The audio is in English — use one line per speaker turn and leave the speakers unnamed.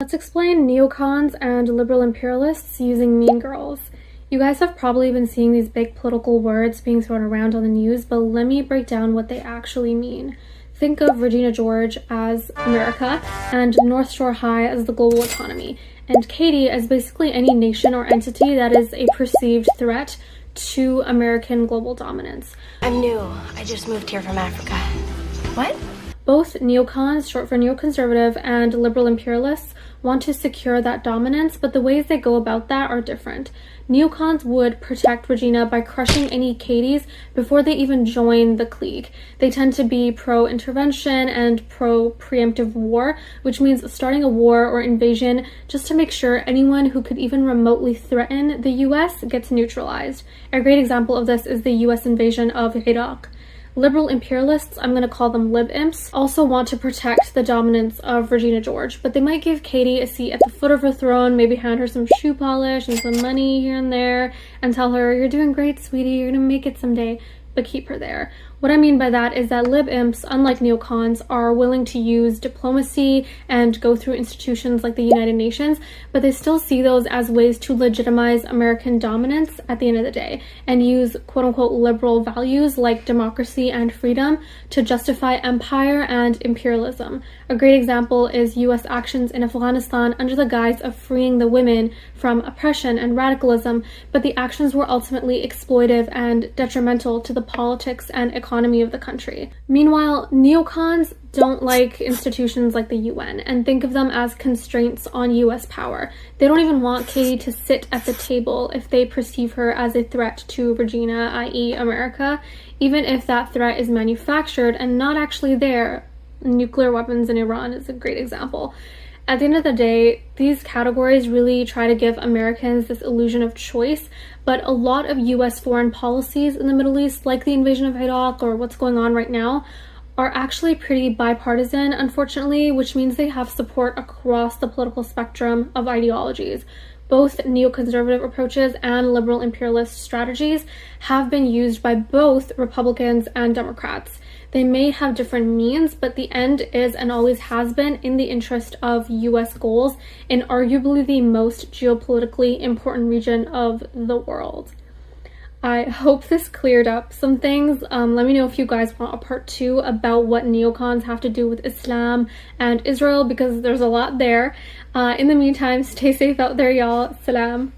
Let's explain neocons and liberal imperialists using Mean Girls. You guys have probably been seeing these big political words being thrown around on the news, but let me break down what they actually mean. Think of Regina George as America and North Shore High as the global economy, and Katie as basically any nation or entity that is a perceived threat to American global dominance.
I'm new. I just moved here from Africa. What?
Both neocons, short for neoconservative, and liberal imperialists want to secure that dominance, but the ways they go about that are different. Neocons would protect Regina by crushing any Katies before they even join the clique. They tend to be pro-intervention and pro-preemptive war, which means starting a war or invasion just to make sure anyone who could even remotely threaten the US gets neutralized. A great example of this is the US invasion of Iraq. Liberal imperialists, I'm going to call them lib-imps, also want to protect the dominance of Regina George, but they might give Katie a seat at the foot of her throne, maybe hand her some shoe polish and some money here and there, and tell her, "You're doing great, sweetie, you're going to make it someday," but keep her there. What I mean by that is that lib-imps, unlike neocons, are willing to use diplomacy and go through institutions like the United Nations, but they still see those as ways to legitimize American dominance at the end of the day, and use quote-unquote liberal values like democracy and freedom to justify empire and imperialism. A great example is US actions in Afghanistan under the guise of freeing the women from oppression and radicalism, but the actions were ultimately exploitive and detrimental to the politics and economy of the country. Meanwhile, neocons don't like institutions like the UN and think of them as constraints on US power. They don't even want Katie to sit at the table if they perceive her as a threat to Regina, i.e. America, even if that threat is manufactured and not actually there. Nuclear weapons in Iran is a great example. At the end of the day, these categories really try to give Americans this illusion of choice, but a lot of US foreign policies in the Middle East, like the invasion of Iraq or what's going on right now, are actually pretty bipartisan, unfortunately, which means they have support across the political spectrum of ideologies. Both neoconservative approaches and liberal imperialist strategies have been used by both Republicans and Democrats. They may have different means, but the end is and always has been in the interest of US goals in arguably the most geopolitically important region of the world. I hope this cleared up some things. Let me know if you guys want a part 2 about what neocons have to do with Islam and Israel, because there's a lot there. In the meantime, stay safe out there, y'all. Salam.